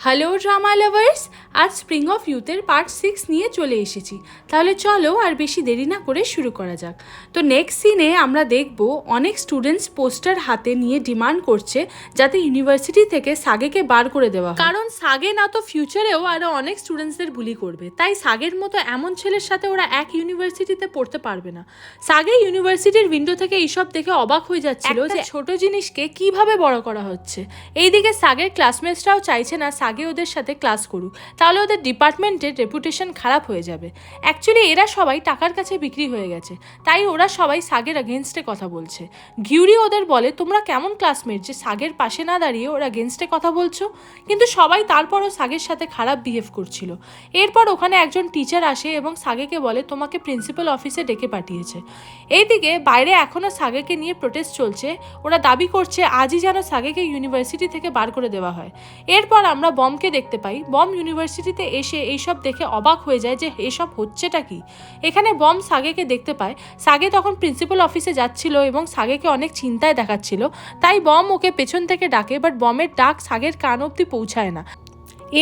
Hello drama lovers, আজ spring of ইউথের part 6 নিয়ে চলে এসেছি। তাহলে চলো আর বেশি দেরি না করে শুরু করা যাক। তো নেক্সট সিনে আমরা দেখব অনেক স্টুডেন্টস পোস্টার হাতে নিয়ে ডিমান্ড করছে যাতে ইউনিভার্সিটি থেকে সাগেকে বার করে দেওয়া হয়, কারণ সাগে না তো ফিউচারেও আরও অনেক স্টুডেন্টসদের বুলি করবে। তাই সাগের মতো এমন ছেলের সাথে ওরা এক ইউনিভার্সিটিতে পড়তে পারবে না। সাগে ইউনিভার্সিটির উইন্ডো থেকে এইসব দেখে অবাক হয়ে যাচ্ছিল যে ছোট জিনিসকে কিভাবে বড় করা হচ্ছে। এইদিকে সাগের ক্লাসমেটসরাও চাইছে না সাগে ওদের সাথে ক্লাস করুক, তাহলে ওদের ডিপার্টমেন্টের রেপুটেশন খারাপ হয়ে যাবে। অ্যাকচুয়ালি এরা সবাই টাকার কাছে বিক্রি হয়ে গেছে, তাই ওরা সবাই সাগের এগেনস্টে কথা বলছে। ঘিউরি ওদের বলে তোমরা কেমন ক্লাসমেট যে সাগের পাশে না দাঁড়িয়ে ওরা এগেনস্টে কথা বলছো, কিন্তু সবাই তারপরও সাগের সাথে খারাপ বিহেভ করছিল। এরপর ওখানে একজন টিচার আসে এবং সাগেকে বলে তোমাকে প্রিন্সিপাল অফিসে ডেকে পাঠিয়েছে। এইদিকে বাইরে এখনও সাগেকে নিয়ে প্রোটেস্ট চলছে। ওরা দাবি করছে আজই যেন সাগেকে ইউনিভার্সিটি থেকে বার করে দেওয়া হয়। এরপর আমরা বমকে দেখতে পাই। বম ইউনিভার্সিটিতে এসে এইসব দেখে অবাক হয়ে যায় যে এসব হচ্ছেটা কি। এখানে বম সাগেকে দেখতে পায়। সাগে তখন প্রিন্সিপাল অফিসে যাচ্ছিল এবং সাগেকে অনেক চিন্তায় দেখাচ্ছিল, তাই বম ওকে পেছন থেকে ডাকে, বাট বমের ডাক সাগের কান অবধি পৌঁছায় না।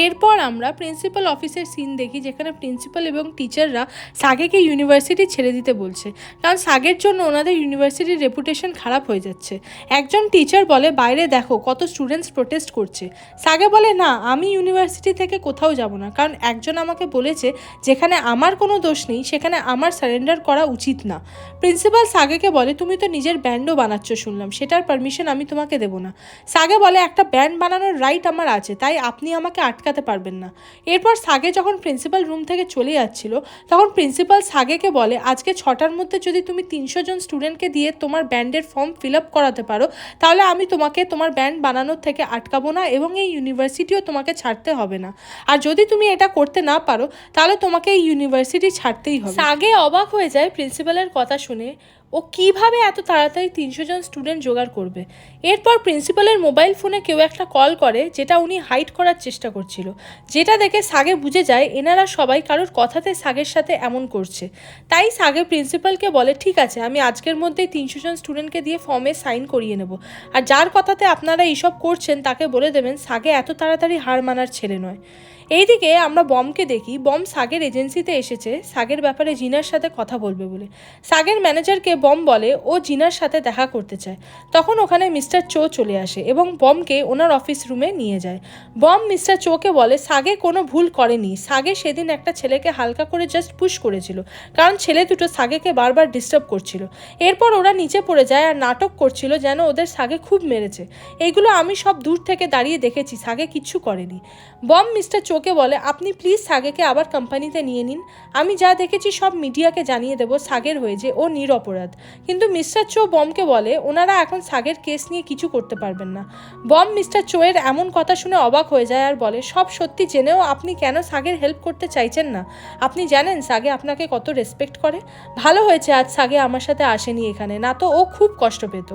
এরপর আমরা প্রিন্সিপাল অফিসের সিন দেখি, যেখানে প্রিন্সিপাল এবং টিচাররা সাগেকে ইউনিভার্সিটি ছেড়ে দিতে বলছে, কারণ সাগের জন্য ওনাদের ইউনিভার্সিটির রেপুটেশন খারাপ হয়ে যাচ্ছে। একজন টিচার বলে বাইরে দেখো কত স্টুডেন্টস প্রোটেস্ট করছে। সাগে বলে না, আমি ইউনিভার্সিটি থেকে কোথাও যাব না, কারণ একজন আমাকে বলেছে যেখানে আমার কোনো দোষ নেই সেখানে আমার সারেন্ডার করা উচিত না। প্রিন্সিপাল সাগেকে বলে তুমি তো নিজের ব্যান্ডও বানাচ্ছ শুনলাম, সেটার পারমিশন আমি তোমাকে দেবো না। সাগে বলে একটা ব্যান্ড বানানোর রাইট আমার আছে, তাই আপনি আমাকে আটকাতে পারবেন না। এরপর সাগে যখন প্রিন্সিপাল রুম থেকে চলে যাচ্ছিল তখন প্রিন্সিপাল সাগেকে বলে আজকে 6টার মধ্যে যদি তুমি 300 জন স্টুডেন্টকে দিয়ে তোমার ব্যান্ডের ফর্ম ফিল আপ করাতে পারো তাহলে আমি তোমাকে তোমার ব্যান্ড বানানোর থেকে আটকাবো না এবং এই ইউনিভার্সিটিও তোমাকে ছাড়তে হবে না। আর যদি তুমি এটা করতে না পারো তাহলে তোমাকে এই ইউনিভার্সিটি ছাড়তেই হবে। সাগে অবাক হয়ে যায় প্রিন্সিপালের কথা শুনে। ও কিভাবে এত তাড়াতাড়ি 300 জন স্টুডেন্ট জোগাড় করবে। এরপর প্রিন্সিপালের মোবাইল ফোনে কেউ একটা কল করে, যেটা উনি হাইড করার চেষ্টা করছিল। যেটা দেখে সাগে বুঝে যায় এনারা সবাই কারোর কথাতে সাগের সাথে এমন করছে। তাই সাগে প্রিন্সিপালকে বলে ঠিক আছে, আমি আজকের মধ্যেই 300 জন স্টুডেন্টকে দিয়ে ফর্মে সাইন করিয়ে নেব। আর যার কথাতে আপনারা এইসব করছেন তাকে বলে দেবেন সাগে এত তাড়াতাড়ি হার মানার ছেলে নয়। এইদিকে আমরা বমকে দেখি। বম সাগের এজেন্সিতে এসেছে সাগের ব্যাপারে জিনার সাথে কথা বলবে বলে। সাগের ম্যানেজারকে বম বলে ও জিনার সাথে দেখা করতে চায়। তখন ওখানে মিস্টার চো চলে আসে এবং বমকে ওনার অফিস রুমে নিয়ে যায়। বম মিস্টার চোকে বলে সাগে কোনো ভুল করেনি। সাগে সেদিন একটা ছেলেকে হালকা করে জাস্ট পুশ করেছিল, কারণ ছেলে দুটো সাগেকে বারবার ডিস্টার্ব করছিল। এরপর ওরা নিচে পড়ে যায় আর নাটক করছিল যেন ওদের সাগে খুব মেরেছে। এইগুলো আমি সব দূর থেকে দাঁড়িয়ে দেখেছি, সাগে কিচ্ছু করেনি। বম মিস্টার চোকে বলে আপনি প্লিজ সাগেকে আবার কোম্পানিতে নিয়ে নিন। আমি যা দেখেছি সব মিডিয়াকে জানিয়ে দেবো সাগের হয়ে যে ও নিরপরাধ। কিন্তু মিস্টার চো বমকে বলে ওনারা এখন সাগের কেস নিয়ে কিছু করতে পারবেন না। বম মিস্টার চোয়ের এমন কথা শুনে অবাক হয়ে যায় আর বলে সব সত্যি জেনেও আপনি কেন সাগের হেল্প করতে চাইছেন না? আপনি জানেন সাগে আপনাকে কত রেসপেক্ট করে। ভালো হয়েছে আজ সাগে আমার সাথে আসেনি এখানে, না তো ও খুব কষ্ট পেত।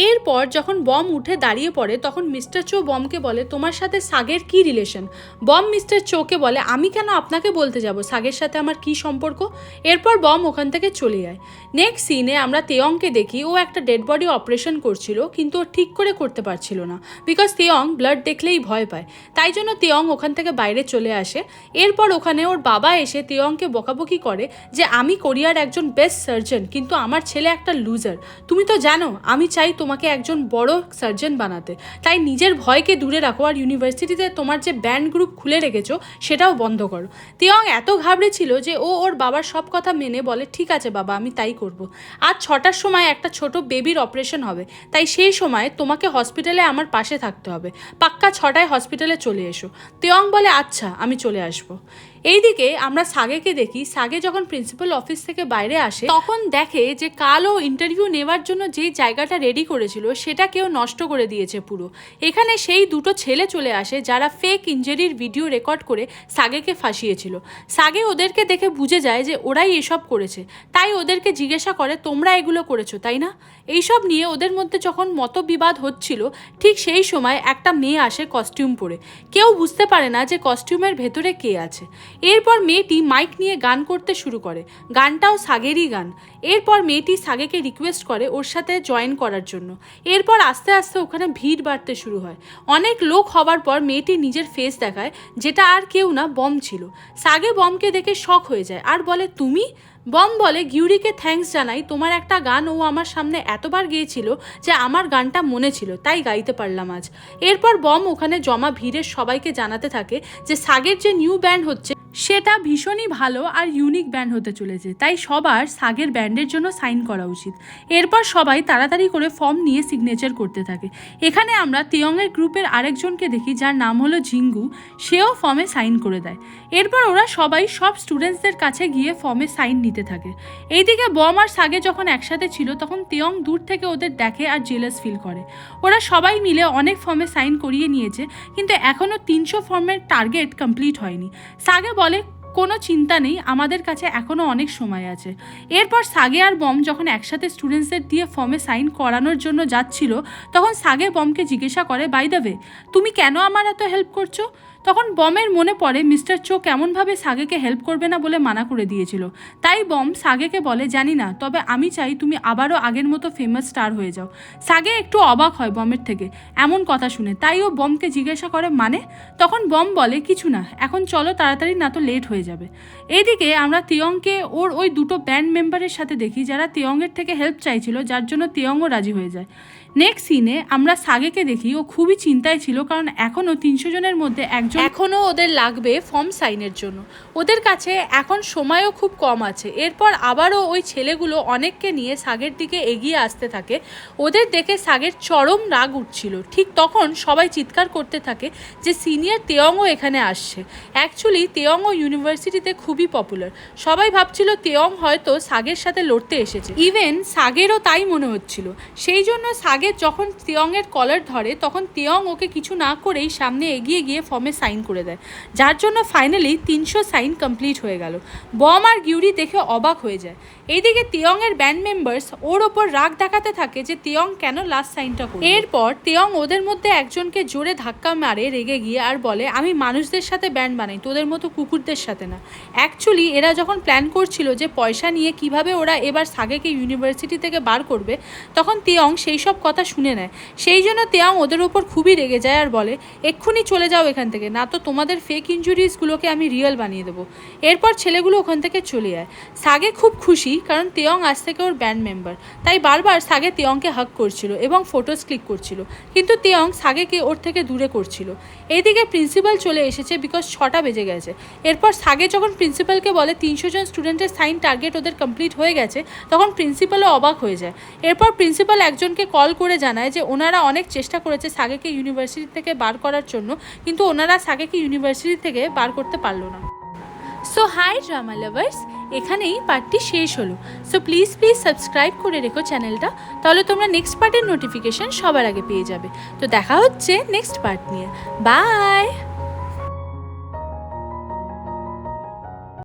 এরপর যখন বম উঠে দাঁড়িয়ে পড়ে তখন মিস্টার চো বমকে বলে তোমার সাথে সাগের কি রিলেশন? বম মিস্টার চোকে বলে আমি কেন আপনাকে বলতে যাব সাগের সাথে আমার কি সম্পর্ক। এরপর বম ওখান থেকে চলে যায়। নেক্সট সিনে আমরা তেয়ংকে দেখি। ও একটা ডেড বডি অপারেশন করছিল, কিন্তু ও ঠিক করে করতে পারছিল না, বিকজ তেয়ং ব্লাড দেখলেই ভয় পায়। তাই জন্য তেয়ং ওখান থেকে বাইরে চলে আসে। এরপর ওখানে ওর বাবা এসে তেয়ংকে বকাবকি করে যে আমি কোরিয়ার একজন বেস্ট সার্জন, কিন্তু আমার ছেলে একটা লুজার। তুমি তো জানো আমি চাই তোমাকে একজন বড় সার্জন বানাতে, তাই নিজের ভয়কে দূরে রাখো আর ইউনিভার্সিটিতে তোমার যে ব্যান্ড গ্রুপ খুলে রেখেছো সেটাও বন্ধ করো। তেয়ং এত ঘাবড়ে ছিল যে ও ওর বাবার সব কথা মেনে বলে ঠিক আছে বাবা, আমি তাই করব। আজ 6টার সময় একটা ছোট বেবির অপারেশন হবে, তাই সেই সময় তোমাকে হসপিটালে আমার পাশে থাকতে হবে। পাক্কা 6টায় হসপিটালে চলে এসো। তেয়ং বলে আচ্ছা, আমি চলে আসবো। এইদিকে আমরা সাগেকে দেখি। সাগে যখন প্রিন্সিপাল অফিস থেকে বাইরে আসে তখন দেখে যে কাল ও ইন্টারভিউ নেওয়ার জন্য যেই জায়গাটা রেডি করেছিল সেটা কেউ নষ্ট করে দিয়েছে পুরো। এখানে সেই দুটো ছেলে চলে আসে যারা ফেক ইনজারির ভিডিও রেকর্ড করে সাগেকে ফাঁসিয়েছিল। সাগে ওদেরকে দেখে বুঝে যায় যে ওরাই এসব করেছে, তাই ওদেরকে জিজ্ঞাসা করে তোমরা এগুলো করেছো তাই না? এইসব নিয়ে ওদের মধ্যে যখন মতবিবাদ হচ্ছিল ঠিক সেই সময় একটা মেয়ে আসে কস্টিউম পরে। কেউ বুঝতে পারে না যে কস্টিউমের ভেতরে কে আছে। এরপর মেয়েটি মাইক নিয়ে গান করতে শুরু করে, গানটাও সাগেরই গান। এরপর মেয়েটি সাগেকে রিকোয়েস্ট করে ওর সাথে জয়েন করার জন্য। এরপর আস্তে আস্তে ওখানে ভিড় বাড়তে শুরু হয়। অনেক লোক হওয়ার পর মেয়েটি নিজের ফেস দেখায়, যেটা আর কেউ না, বম ছিল। সাগে বমকে দেখে শক হয়ে যায় আর বলে, তুমি? বম বলে, গিউরিকে থ্যাঙ্কস জানাই, তোমার একটা গান ও আমার সামনে এতবার গেয়েছিল যে আমার গানটা মনে ছিল, তাই গাইতে পারলাম আজ। এরপর বম ওখানে জমা ভিড়ের সবাইকে জানাতে থাকে যে সাগের যে নিউ ব্যান্ড হচ্ছে সেটা ভীষণই ভালো আর ইউনিক ব্যান্ড হতে চলেছে, তাই সবার সাগের ব্যান্ডের জন্য সাইন করা উচিত। এরপর সবাই তাড়াতাড়ি করে ফর্ম নিয়ে সিগনেচার করতে থাকে। এখানে আমরা তেয়ংয়ের গ্রুপের আরেকজনকে দেখি, যার নাম হলো জিঙ্গু, সেও ফর্মে সাইন করে দেয়। এরপর ওরা সবাই সব স্টুডেন্টসদের কাছে গিয়ে ফর্মে সাইন নিতে থাকে। এইদিকে বম আর সাগে যখন একসাথে ছিল তখন তেয়ং দূর থেকে ওদের দেখে আর জেলাস ফিল করে। ওরা সবাই মিলে অনেক ফর্মে সাইন করিয়ে নিয়েছে, কিন্তু এখনও 300 ফর্মের টার্গেট কমপ্লিট হয়নি। সাগে বলে, কোনো চিন্তা নেই, আমাদের কাছে এখনও অনেক সময় আছে। এরপর সাগে আর বম যখন একসাথে স্টুডেন্টসদের দিয়ে ফর্মে সাইন করানোর জন্য যাচ্ছিল, তখন সাগে বমকে জিজ্ঞাসা করে, বাই দ্য ওয়ে, তুমি কেন আমার এত হেল্প করছো? তখন বমের মনে পড়ে মিস্টার চো কেমনভাবে সাগেকে হেল্প করবে না বলে মানা করে দিয়েছিল। তাই বম সাগেকে বলে, জানি না, তবে আমি চাই তুমি আবারও আগের মতো ফেমাস স্টার হয়ে যাও। সাগে একটু অবাক হয় বমের থেকে এমন কথা শুনে, তাই ও বমকে জিজ্ঞাসা করে, মানে? তখন বম বলে, কিছু না, এখন চলো তাড়াতাড়ি, না তো লেট হয়ে যাবে। এইদিকে আমরা তেয়ংকে ওর ওই দুটো ব্যান্ড মেম্বারের সাথে দেখি, যারা তেয়ংয়ের থেকে হেল্প চাইছিল, যার জন্য তেয়ংও রাজি হয়ে যায়। নেক্সট সিনে আমরা সাগেকে দেখি, ও খুবই চিন্তায় ছিল, কারণ এখনও 300 জনের মধ্যে একজন এখনও ওদের লাগবে ফর্ম সাইনের জন্য। ওদের কাছে এখন সময়ও খুব কম আছে। এরপর আবারও ওই ছেলেগুলো অনেককে নিয়ে সাগের দিকে এগিয়ে আসতে থাকে। ওদের দেখে সাগের চরম রাগ উঠছিল। ঠিক তখন সবাই চিৎকার করতে থাকে যে সিনিয়র তেয়ংও এখানে আসছে। অ্যাকচুয়ালি তেয়ংও ইউনিভার্সিটিতে খুবই পপুলার। সবাই ভাবছিল তেয়ং হয়তো সাগের সাথে লড়তে এসেছে, ইভেন সাগেরও তাই মনে হচ্ছিল। সেই জন্য সাগে যখন তেয়ংয়ের কলার ধরে তখন তেয়ং ওকে কিছু না করেই সামনে এগিয়ে গিয়ে ফর্মে সাইন করে দেয়, যার জন্য ফাইনালি 300 সাইন কমপ্লিট হয়ে গেল। বম আর গিউরি দেখে অবাক হয়ে যায়। এইদিকে তেয়ংয়ের ব্যান্ড মেম্বার্স ওর ওপর রাগ দেখাতে থাকে যে তেয়ং কেন লাস্ট সাইনটা করে। এরপর তেয়ং ওদের মধ্যে একজনকে জোরে ধাক্কা মারে রেগে গিয়ে, আর বলে, আমি মানুষদের সাথে ব্যান্ড বানাই, তোদের মতো কুকুরদের সাথে না। অ্যাকচুয়ালি এরা যখন প্ল্যান করছিল যে পয়সা নিয়ে কিভাবে ওরা এবার সাগেকে ইউনিভার্সিটি থেকে বার করবে, তখন তেয়ং সেই সব কথা শুনে নেয়। সেই জন্য তেয়ং ওদের ওপর খুবই রেগে যায় আর বলে, এক্ষুনি চলে যাও এখান থেকে, না তো তোমাদের ফেক ইনজুরিজগুলোকে আমি রিয়েল বানিয়ে দেবো। এরপর ছেলেগুলো ওখান থেকে চলে যায়। সাগে খুব খুশি, কারণ তেয়ং আজ থেকে ওর ব্যান্ড মেম্বার, তাই বারবার সাগে তেয়ংকে হাগ করছিল এবং ফটোস ক্লিক করছিল, কিন্তু তেয়ং সাগেকে ওর থেকে দূরে করছিল। এইদিকে প্রিন্সিপাল চলে এসেছে, বিকজ 6টা বেজে গেছে। এরপর সাগে যখন প্রিন্সিপালকে বলে 300 জন স্টুডেন্টের সাইন টার্গেট ওদের কমপ্লিট হয়ে গেছে, তখন প্রিন্সিপালও অবাক হয়ে যায়। এরপর প্রিন্সিপাল একজনকে কল করে জানায় যে ওনারা অনেক চেষ্টা করেছে সাগেকে ইউনিভার্সিটি থেকে বার করার জন্য, কিন্তু ওনারা সাগেকে ইউনিভার্সিটি থেকে বার করতে পারলো না। সো হাই ড্রামা লাভার্স, এখানেই পার্টটি শেষ হলো। সো প্লিজ সাবস্ক্রাইব করে রেখো চ্যানেলটা, তাহলে তোমরা নেক্সট পার্টের নোটিফিকেশন সবার আগে পেয়ে যাবে। তো দেখা হচ্ছে নেক্সট পার্ট নিয়ে। বাই।